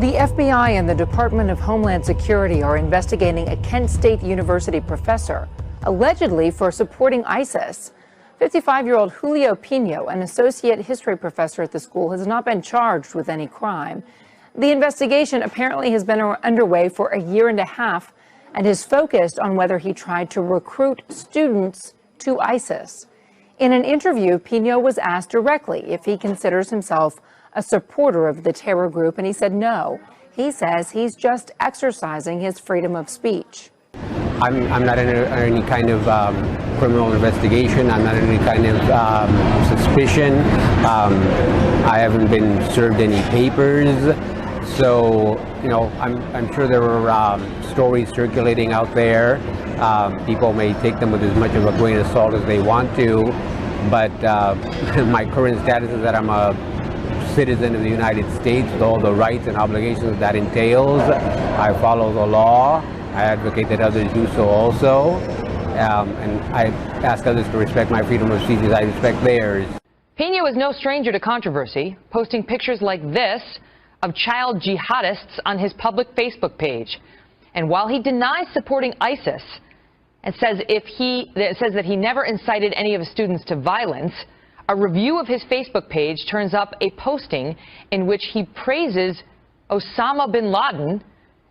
The FBI and the Department of Homeland Security are investigating a Kent State University professor, allegedly for supporting ISIS. 55-year-old Julio Pino, an associate history professor at the school, has not been charged with any crime. The investigation apparently has been underway for a year and a half and is focused on whether he tried to recruit students to ISIS. In an interview, Pino was asked directly if he considers himself a supporter of the terror group, and he said no. He says he's just exercising his freedom of speech. I'm not under any kind of criminal investigation. I'm not under any kind of suspicion. I haven't been served any papers. So, I'm sure there were stories circulating out there. People may take them with as much of a grain of salt as they want to. But my current status is that I'm a citizen of the United States with all the rights and obligations that entails. I follow the law. I advocate that others do so also. And I ask others to respect my freedom of speech as I respect theirs. Pino is no stranger to controversy, posting pictures like this of child jihadists on his public Facebook page. And while he denies supporting ISIS and says that he never incited any of his students to violence, a review of his Facebook page turns up a posting in which he praises Osama bin Laden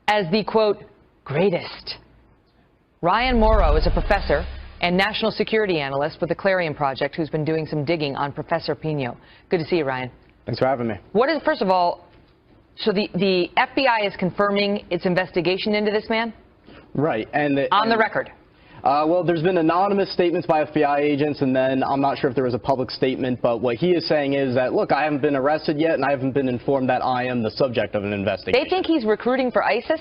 as the, quote, greatest. Ryan Morrow is a professor and national security analyst with the Clarion Project who's been doing some digging on Professor Pino. Good to see you, Ryan. Thanks for having me. First of all, so the FBI is confirming its investigation into this man? Right. On the record? Well, there's been anonymous statements by FBI agents, and then I'm not sure if there was a public statement, but what he is saying is that, look, I haven't been arrested yet, and I haven't been informed that I am the subject of an investigation. They think he's recruiting for ISIS?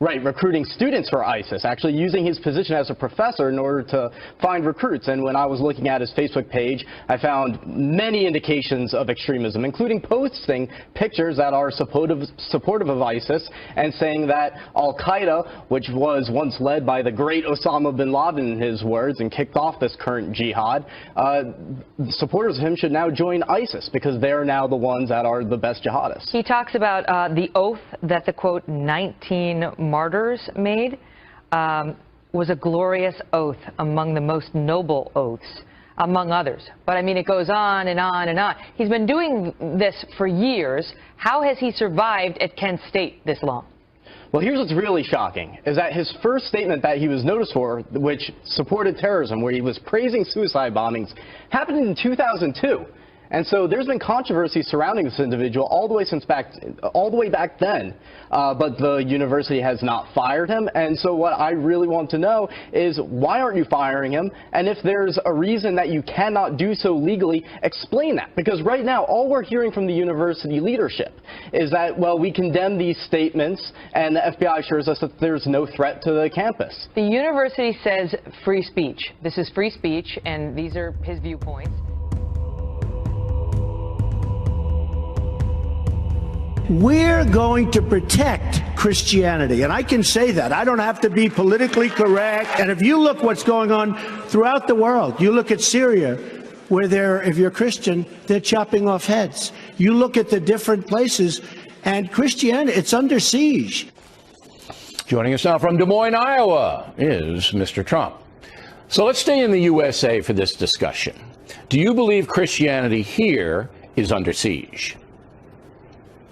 Right, recruiting students for ISIS, actually using his position as a professor in order to find recruits. And when I was looking at his Facebook page, I found many indications of extremism, including posting pictures that are supportive of ISIS and saying that Al-Qaeda, which was once led by the great Osama bin Laden, in his words, and kicked off this current jihad, supporters of him should now join ISIS because they're now the ones that are the best jihadists. He talks about the oath that the, quote, 19 martyrs made was a glorious oath among the most noble oaths, among others. But I mean, it goes on and on and on. He's been doing this for years. How has he survived at Kent State this long? Well, here's what's really shocking, is that his first statement that he was noticed for, which supported terrorism, where he was praising suicide bombings, happened in 2002. And so there's been controversy surrounding this individual all the way back then, but the university has not fired him. And so what I really want to know is, why aren't you firing him? And if there's a reason that you cannot do so legally, explain that. Because right now, all we're hearing from the university leadership is that, well, we condemn these statements, and the FBI assures us that there's no threat to the campus. The university says free speech. This is free speech, and these are his viewpoints. We're going to protect Christianity, and I can say that. I don't have to be politically correct. And if you look what's going on throughout the world, you look at Syria, where if you're Christian, they're chopping off heads. You look at the different places, and Christianity, it's under siege. Joining us now from Des Moines, Iowa, is Mr. Trump. So let's stay in the USA for this discussion. Do you believe Christianity here is under siege?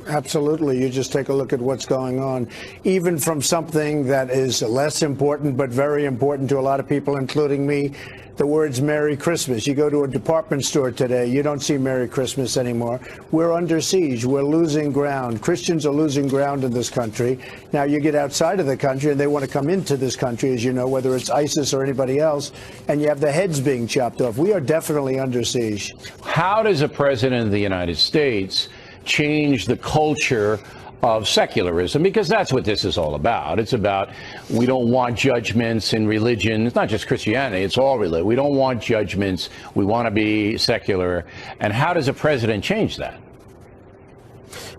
Absolutely. You just take a look at what's going on, even from something that is less important but very important to a lot of people, including me, the words Merry Christmas. You go to a department store today, you don't see Merry Christmas anymore. We're under siege. We're losing ground. Christians are losing ground in this country. Now, you get outside of the country and they want to come into this country, as you know, whether it's ISIS or anybody else, and you have the heads being chopped off. We are definitely under siege. How does a president of the United States change the culture of secularism? Because that's what this is all about. It's about, we don't want judgments in religion. It's not just Christianity, it's all religion. We don't want judgments. We want to be secular. And how does a president change that?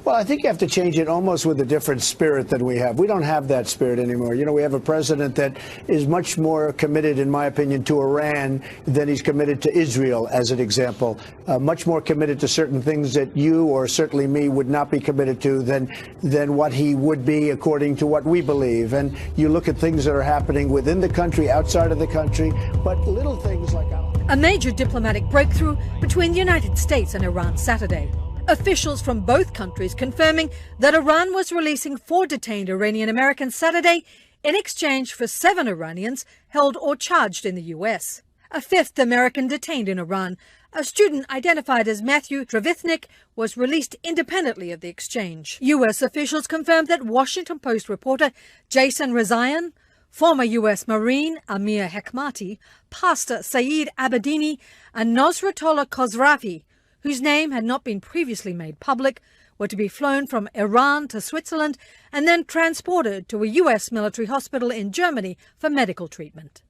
Well, I think you have to change it almost with a different spirit than we have. We don't have that spirit anymore. You know, we have a president that is much more committed, in my opinion, to Iran than he's committed to Israel, as an example. Much more committed to certain things that you or certainly me would not be committed to than what he would be according to what we believe. And you look at things that are happening within the country, outside of the country, but little things like... A major diplomatic breakthrough between the United States and Iran Saturday. Officials from both countries confirming that Iran was releasing 4 detained Iranian Americans Saturday in exchange for 7 Iranians held or charged in the U.S. A 5th American detained in Iran, a student identified as Matthew Travithnik, was released independently of the exchange. U.S. officials confirmed that Washington Post reporter Jason Rezaian, former U.S. Marine Amir Hekmati, Pastor Saeed Abedini, and Nosratollah Khosravi, whose name had not been previously made public, were to be flown from Iran to Switzerland and then transported to a U.S. military hospital in Germany for medical treatment.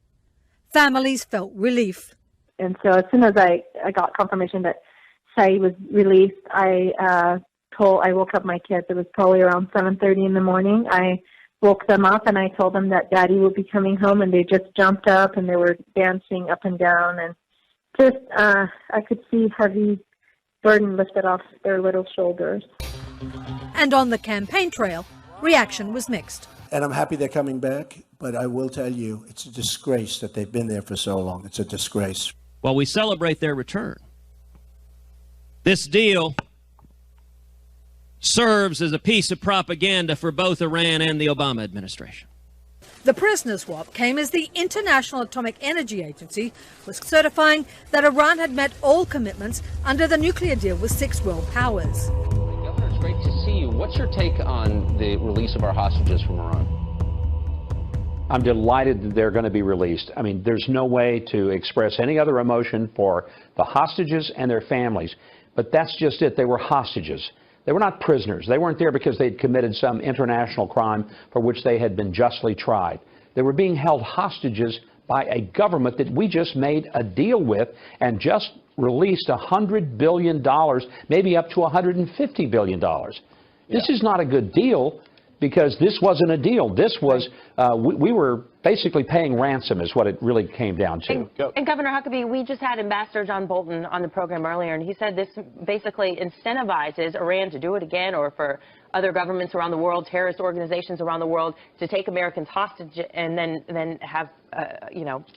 Families felt relief. And so as soon as I got confirmation that Saeed was released, I woke up my kids. It was probably around 7:30 in the morning. I woke them up and I told them that Daddy would be coming home, and they just jumped up and they were dancing up and down, and just I could see heavy burden lifted off their little shoulders. And on the campaign trail, reaction was mixed. And I'm happy they're coming back, but I will tell you, it's a disgrace that they've been there for so long. It's a disgrace. While we celebrate their return, this deal serves as a piece of propaganda for both Iran and the Obama administration. The prisoner swap came as the International Atomic Energy Agency was certifying that Iran had met all commitments under the nuclear deal with 6 world powers. Governor, it's great to see you. What's your take on the release of our hostages from Iran? I'm delighted that they're going to be released. I mean, there's no way to express any other emotion for the hostages and their families. But that's just it. They were hostages. They were not prisoners. They weren't there because they'd committed some international crime for which they had been justly tried. They were being held hostages by a government that we just made a deal with and just released $100 billion, maybe up to $150 billion. This is not a good deal, because this wasn't a deal. This was, we were basically paying ransom is what it really came down to. And Governor Huckabee, we just had Ambassador John Bolton on the program earlier, and he said this basically incentivizes Iran to do it again, or for other governments around the world, terrorist organizations around the world, to take Americans hostage and then have,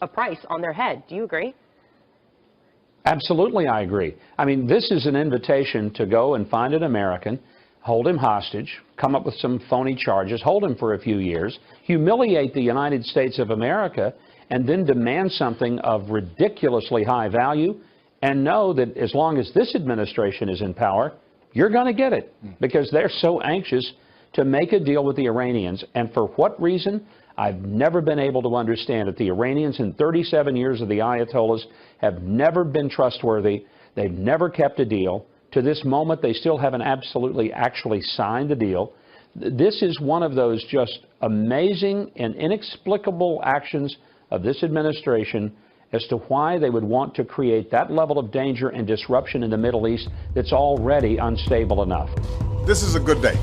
a price on their head. Do you agree? Absolutely, I agree. I mean, this is an invitation to go and find an American, hold him hostage, come up with some phony charges, hold him for a few years, humiliate the United States of America, and then demand something of ridiculously high value, and know that as long as this administration is in power, you're going to get it, because they're so anxious to make a deal with the Iranians. And for what reason? I've never been able to understand it. The Iranians, in 37 years of the Ayatollahs, have never been trustworthy. They've never kept a deal. To this moment, they still haven't actually signed the deal. This is one of those just amazing and inexplicable actions of this administration as to why they would want to create that level of danger and disruption in the Middle East that's already unstable enough. This is a good day,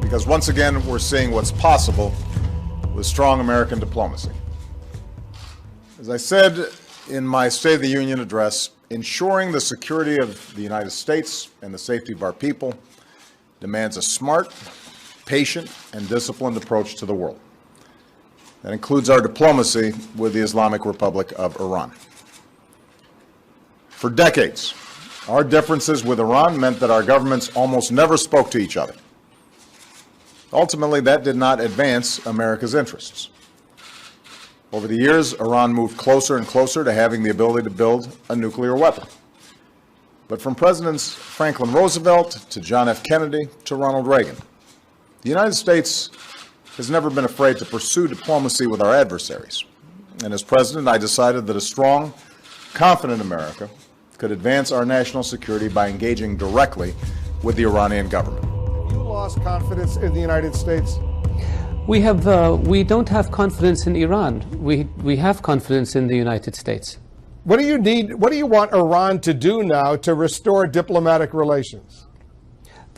because once again, we're seeing what's possible with strong American diplomacy. As I said in my State of the Union address, ensuring the security of the United States and the safety of our people demands a smart, patient, and disciplined approach to the world. That includes our diplomacy with the Islamic Republic of Iran. For decades, our differences with Iran meant that our governments almost never spoke to each other. Ultimately, that did not advance America's interests. Over the years, Iran moved closer and closer to having the ability to build a nuclear weapon. But from Presidents Franklin Roosevelt to John F. Kennedy to Ronald Reagan, the United States has never been afraid to pursue diplomacy with our adversaries. And as president, I decided that a strong, confident America could advance our national security by engaging directly with the Iranian government. Have you lost confidence in the United States? We don't have confidence in Iran. We have confidence in the United States. What do you want Iran to do now to restore diplomatic relations?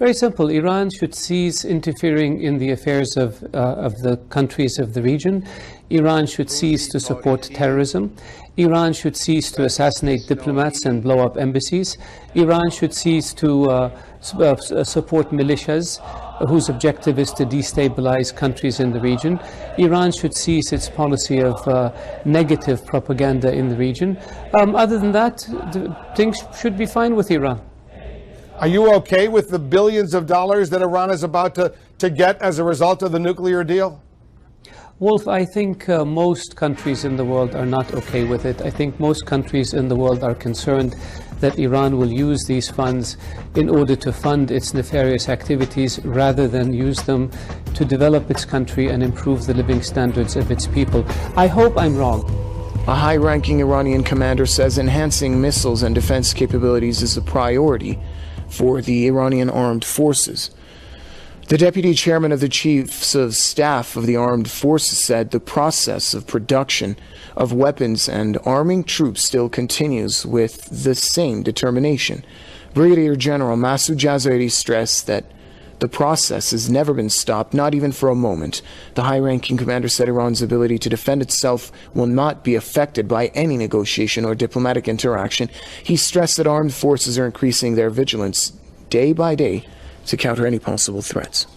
Very simple. Iran should cease interfering in the affairs of the countries of the region. Iran should cease to support terrorism. Iran should cease to assassinate diplomats and blow up embassies. Iran should cease to support militias whose objective is to destabilize countries in the region. Iran should cease its policy of negative propaganda in the region. Other than that, things should be fine with Iran. Are you okay with the billions of dollars that Iran is about to get as a result of the nuclear deal? Wolf, I think most countries in the world are not okay with it. I think most countries in the world are concerned that Iran will use these funds in order to fund its nefarious activities rather than use them to develop its country and improve the living standards of its people. I hope I'm wrong. A high-ranking Iranian commander says enhancing missiles and defense capabilities is a priority for the Iranian armed forces. The deputy chairman of the Chiefs of Staff of the Armed Forces said the process of production of weapons and arming troops still continues with the same determination. Brigadier General Masoud Jazayeri stressed that the process has never been stopped, not even for a moment. The high-ranking commander said Iran's ability to defend itself will not be affected by any negotiation or diplomatic interaction. He stressed that armed forces are increasing their vigilance day by day to counter any possible threats.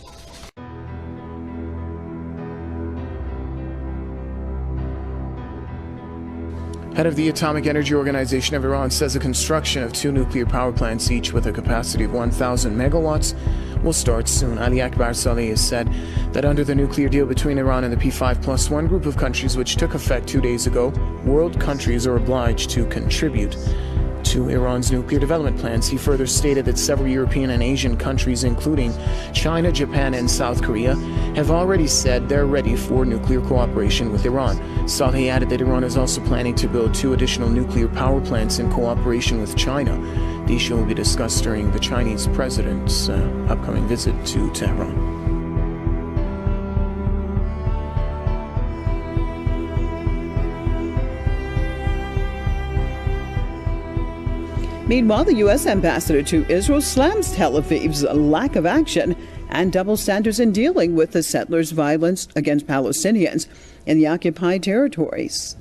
Head of the Atomic Energy Organization of Iran says the construction of 2 nuclear power plants, each with a capacity of 1,000 megawatts, will start soon. Ali Akbar Saleh has said that under the nuclear deal between Iran and the P5+1 group of countries, which took effect 2 days ago, world countries are obliged to contribute to Iran's nuclear development plans. He further stated that several European and Asian countries, including China, Japan, and South Korea, have already said they're ready for nuclear cooperation with Iran. Saleh added that Iran is also planning to build 2 additional nuclear power plants in cooperation with China. The issue will be discussed during the Chinese president's upcoming visit to Tehran. Meanwhile, the U.S. ambassador to Israel slams Tel Aviv's lack of action and double standards in dealing with the settlers' violence against Palestinians in the occupied territories.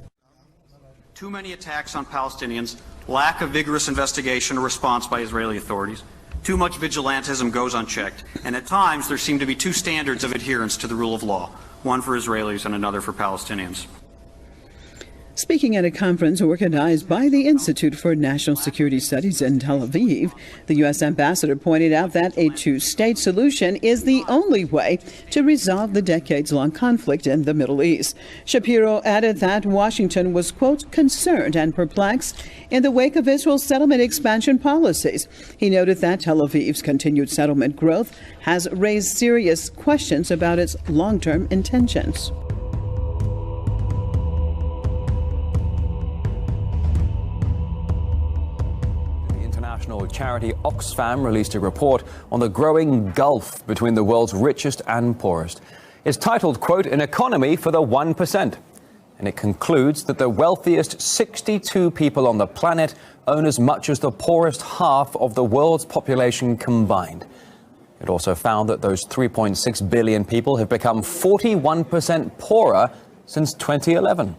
Too many attacks on Palestinians, lack of vigorous investigation or response by Israeli authorities, too much vigilantism goes unchecked, and at times there seem to be 2 standards of adherence to the rule of law, one for Israelis and another for Palestinians. Speaking at a conference organized by the Institute for National Security Studies in Tel Aviv, the U.S. ambassador pointed out that a 2-state solution is the only way to resolve the decades-long conflict in the Middle East. Shapiro added that Washington was, quote, concerned and perplexed in the wake of Israel's settlement expansion policies. He noted that Tel Aviv's continued settlement growth has raised serious questions about its long-term intentions. International charity Oxfam released a report on the growing gulf between the world's richest and poorest. It's titled, quote, An Economy for the 1%. And it concludes that the wealthiest 62 people on the planet own as much as the poorest half of the world's population combined. It also found that those 3.6 billion people have become 41% poorer since 2011.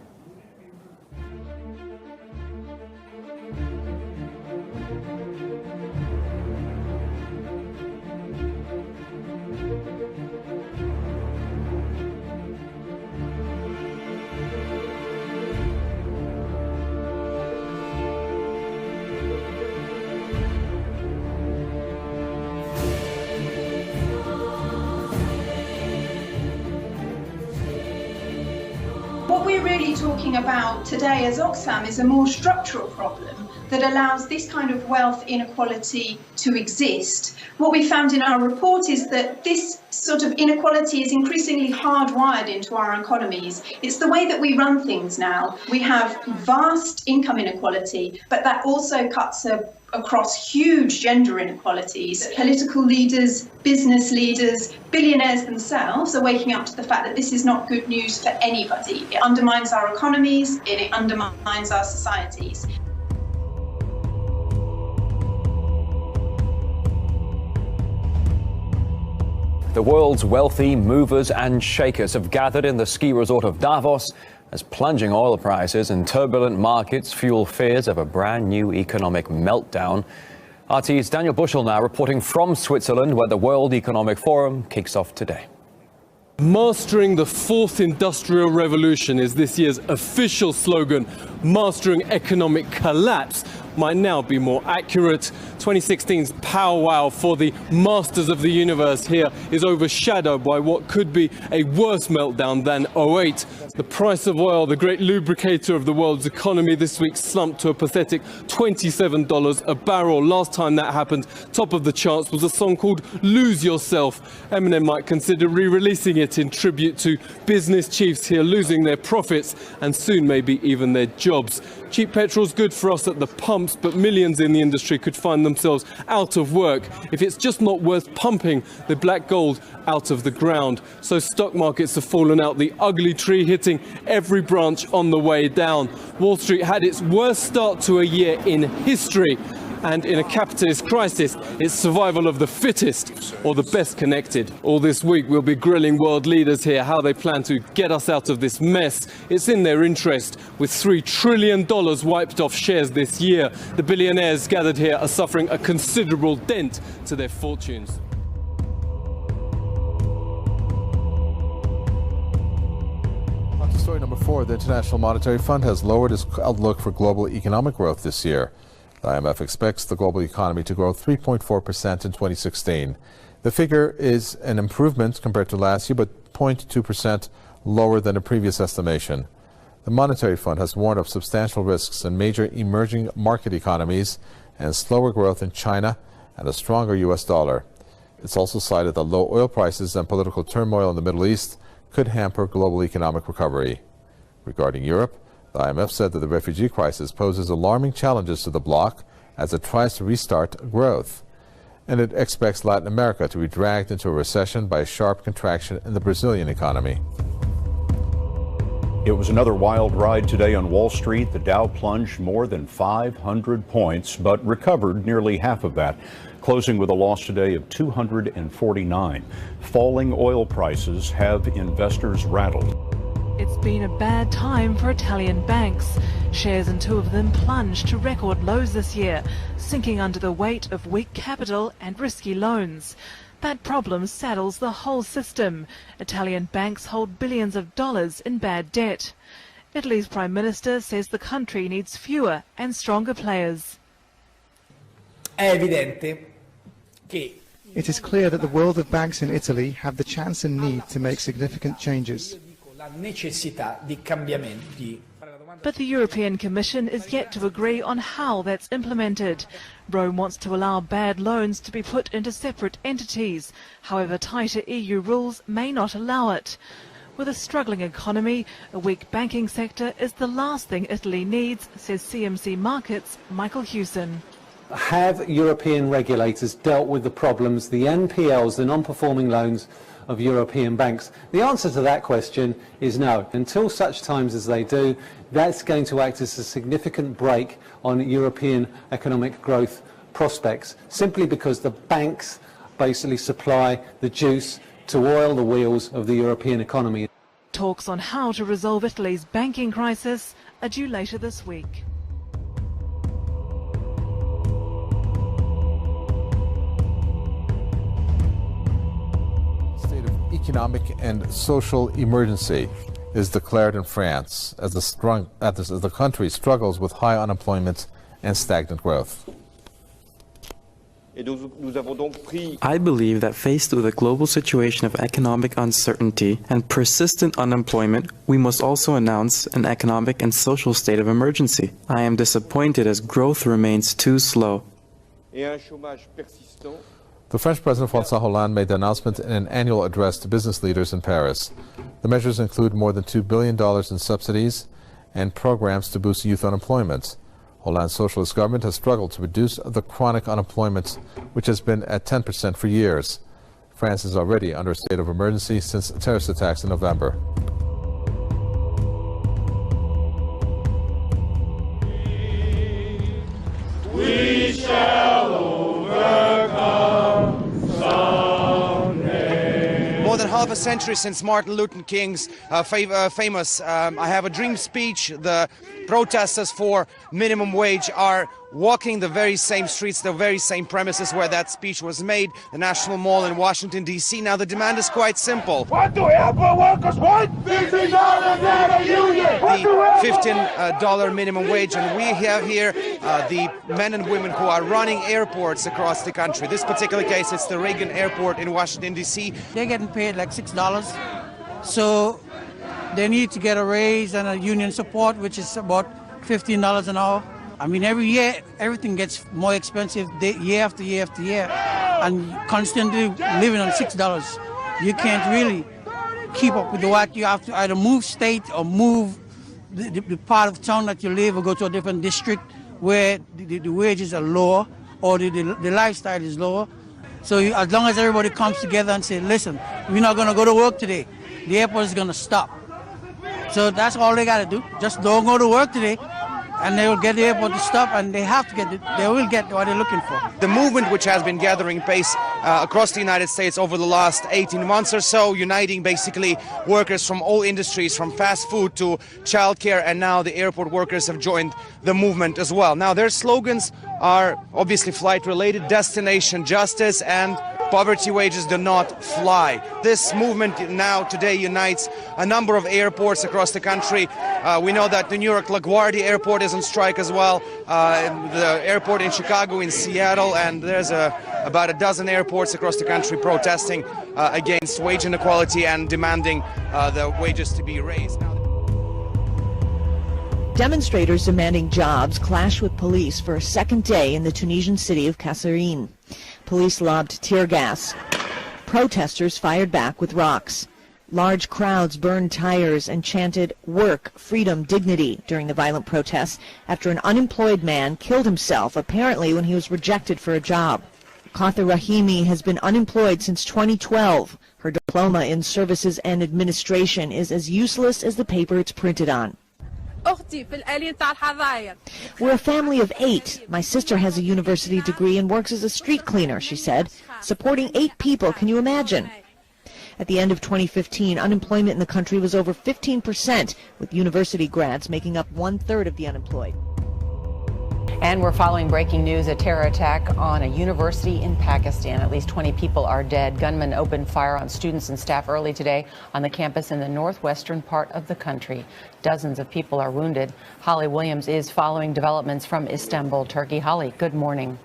What we're really talking about today as Oxfam is a more structural problem that allows this kind of wealth inequality to exist. What we found in our report is that this sort of inequality is increasingly hardwired into our economies. It's the way that we run things now. We have vast income inequality, but that also cuts across huge gender inequalities. Political leaders, business leaders, billionaires themselves are waking up to the fact that this is not good news for anybody. It undermines our economies, and it undermines our societies. The world's wealthy movers and shakers have gathered in the ski resort of Davos as plunging oil prices and turbulent markets fuel fears of a brand new economic meltdown. RT's Daniel Bushell now reporting from Switzerland, where the World Economic Forum kicks off today. Mastering the fourth industrial revolution is this year's official slogan. Mastering economic collapse might now be more accurate. 2016's powwow for the masters of the universe here is overshadowed by what could be a worse meltdown than 08. The price of oil, the great lubricator of the world's economy, this week slumped to a pathetic $27 a barrel. Last time that happened, top of the charts was a song called Lose Yourself. Eminem might consider re-releasing it in tribute to business chiefs here losing their profits and soon maybe even their jobs. Cheap petrol's good for us at the pumps, but millions in the industry could find themselves out of work if it's just not worth pumping the black gold out of the ground. So stock markets have fallen out the ugly tree, hitting every branch on the way down. Wall Street had its worst start to a year in history. And in a capitalist crisis, it's survival of the fittest or the best connected. All this week, we'll be grilling world leaders here how they plan to get us out of this mess. It's in their interest. With $3 trillion wiped off shares this year, the billionaires gathered here are suffering a considerable dent to their fortunes. On to story number 4, the International Monetary Fund has lowered its outlook for global economic growth this year. The IMF expects the global economy to grow 3.4% in 2016. The figure is an improvement compared to last year, but 0.2% lower than the previous estimation. The Monetary Fund has warned of substantial risks in major emerging market economies and slower growth in China and a stronger U.S. dollar. It's also cited that low oil prices and political turmoil in the Middle East could hamper global economic recovery. Regarding Europe, the IMF said that the refugee crisis poses alarming challenges to the bloc as it tries to restart growth. And it expects Latin America to be dragged into a recession by a sharp contraction in the Brazilian economy. It was another wild ride today on Wall Street. The Dow plunged more than 500 points, but recovered nearly half of that, closing with a loss today of 249. Falling oil prices have investors rattled. It's been a bad time for Italian banks. Shares in 2 of them plunged to record lows this year, sinking under the weight of weak capital and risky loans. That problem saddles the whole system. Italian banks hold billions of dollars in bad debt. Italy's Prime Minister says the country needs fewer and stronger players. It is clear that the world of banks in Italy have the chance and need to make significant changes. But the European Commission is yet to agree on how that's implemented. Rome wants to allow bad loans to be put into separate entities. However, tighter EU rules may not allow it. With a struggling economy, a weak banking sector is the last thing Italy needs, says CMC Markets' Michael Hewson. Have European regulators dealt with the problems, the NPLs, the non-performing loans of European banks? The answer to that question is no. Until such times as they do, that's going to act as a significant brake on European economic growth prospects, simply because the banks basically supply the juice to oil the wheels of the European economy. Talks on how to resolve Italy's banking crisis are due later this week. Economic and social emergency is declared in France as the country struggles with high unemployment and stagnant growth. I believe that faced with a global situation of economic uncertainty and persistent unemployment, we must also announce an economic and social state of emergency. I am disappointed as growth remains too slow. The French President François Hollande made the announcement in an annual address to business leaders in Paris. The measures include more than $2 billion in subsidies and programs to boost youth unemployment. Hollande's socialist government has struggled to reduce the chronic unemployment, which has been at 10% for years. France is already under a state of emergency since terrorist attacks in November. We shall overcome someday. more than half a century since Martin Luther King's famous I Have a Dream speech, the protesters for minimum wage are walking the very same streets, the very same premises where that speech was made, the National Mall in Washington, D.C. Now, the demand is quite simple. What do airport workers want? $15 and a union! The $15 minimum wage, and we have here the men and women who are running airports across the country. This particular case, it's the Reagan Airport in Washington, D.C. They're getting paid like $6, so they need to get a raise and a union support, which is about $15 an hour. I mean, every year, everything gets more expensive year after year after year, and constantly living on $6. You can't really keep up with what you have to either move state or move the part of town that you live or go to a different district where the wages are lower or the lifestyle is lower. So as long as everybody comes together and say, listen, we're not going to go to work today, the airport is going to stop. So that's all they got to do. Just don't go to work today, and they will get the airport to stop, and they have to they will get what they're looking for. The movement, which has been gathering pace across the United States over the last 18 months or so, uniting basically workers from all industries, from fast food to childcare, and now the airport workers have joined the movement as well. Now, their slogans are obviously flight-related: destination justice and poverty wages do not fly. This movement now today unites a number of airports across the country. We know that the New York LaGuardia Airport is on strike as well, the airport in Chicago, in Seattle, and there's about a dozen airports across the country protesting against wage inequality and demanding the wages to be raised. Demonstrators demanding jobs clash with police for a second day in the Tunisian city of Kasserine. Police lobbed tear gas. Protesters fired back with rocks. Large crowds burned tires and chanted "Work, Freedom, Dignity" during the violent protests after an unemployed man killed himself, apparently when he was rejected for a job. Katha Rahimi has been unemployed since 2012. Her diploma in services and administration is as useless as the paper it's printed on. We're a family of 8. My sister has a university degree and works as a street cleaner, she said. Supporting 8 people, can you imagine? At the end of 2015, unemployment in the country was over 15%, with university grads making up 1/3 of the unemployed. And we're following breaking news: a terror attack on a university in Pakistan. At least 20 people are dead. Gunmen opened fire on students and staff early today on the campus in the northwestern part of the country. Dozens of people are wounded. Holly Williams is following developments from Istanbul, Turkey. Holly, good morning.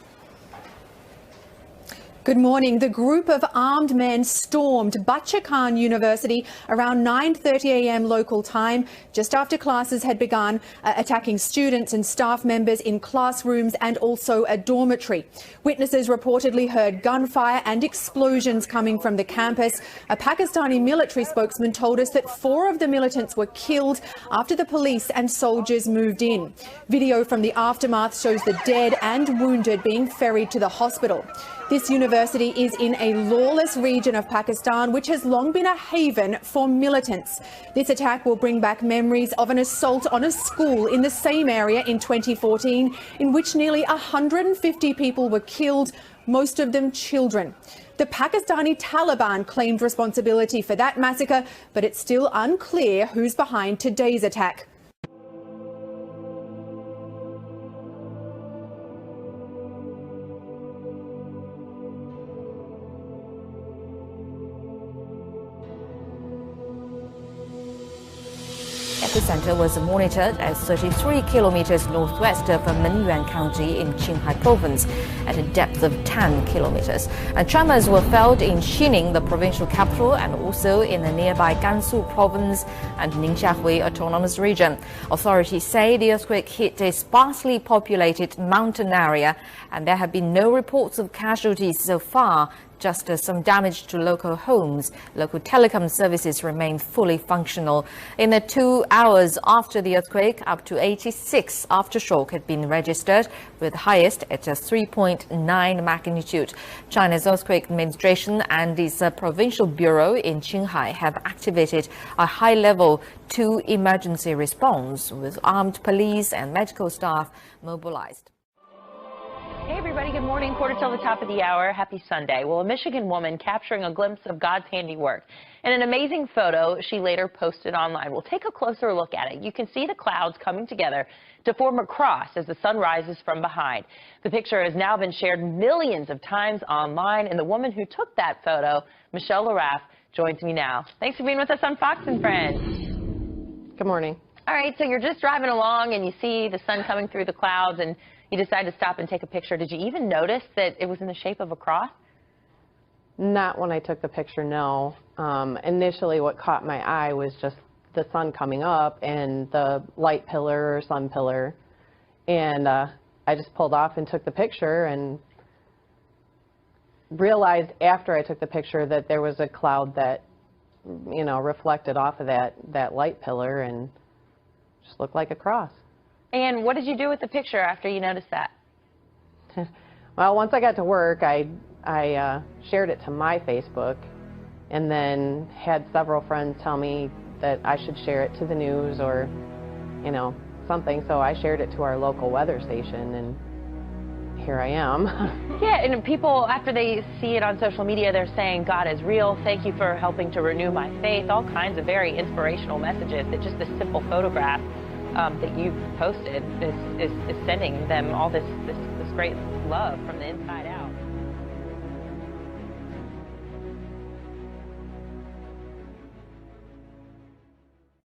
Good morning. The group of armed men stormed Bahçekan University around 9:30 a.m. local time, just after classes had begun, attacking students and staff members in classrooms and also a dormitory. Witnesses reportedly heard gunfire and explosions coming from the campus. A Pakistani military spokesman told us that 4 of the militants were killed after the police and soldiers moved in. Video from the aftermath shows the dead and wounded being ferried to the hospital. This university is in a lawless region of Pakistan, which has long been a haven for militants. This attack will bring back memories of an assault on a school in the same area in 2014, in which nearly 150 people were killed, most of them children. The Pakistani Taliban claimed responsibility for that massacre, but it's still unclear who's behind today's attack. Epicenter was monitored at 33 kilometers northwest of Menyuan County in Qinghai Province at a depth of 10 kilometers. And tremors were felt in Xining, the provincial capital, and also in the nearby Gansu Province and Ningxia Autonomous Region. Authorities say the earthquake hit a sparsely populated mountain area, and there have been no reports of casualties so far, just some damage to local homes. Local telecom services remain fully functional. In the 2 hours after the earthquake, up to 86 aftershock had been registered, with highest at a 3.9 magnitude. China's earthquake administration and its provincial bureau in Qinghai have activated a high-level 2 emergency response, with armed police and medical staff mobilized. Hey everybody, good morning. Quarter till the top of the hour. Happy Sunday. Well, a Michigan woman capturing a glimpse of God's handiwork. In an amazing photo she later posted online. We'll take a closer look at it. You can see the clouds coming together to form a cross as the sun rises from behind. The picture has now been shared millions of times online, and the woman who took that photo, Michelle Laraff, joins me now. Thanks for being with us on Fox and Friends. Good morning. All right, so you're just driving along and you see the sun coming through the clouds and you decide to stop and take a picture. Did you even notice that it was in the shape of a cross? Not when I took the picture, no. Initially what caught my eye was just the sun coming up and the light pillar or sun pillar. And I just pulled off and took the picture and realized after I took the picture that there was a cloud that, you know, reflected off of that light pillar and just looked like a cross. And what did you do with the picture after you noticed that? Well, once I got to work, I shared it to my Facebook and then had several friends tell me that I should share it to the news or, you know, something. So I shared it to our local weather station, and here I am. Yeah, and people, after they see it on social media, they're saying, God is real, thank you for helping to renew my faith, all kinds of very inspirational messages that just a simple photograph that you've posted is sending them all this great love from the inside out.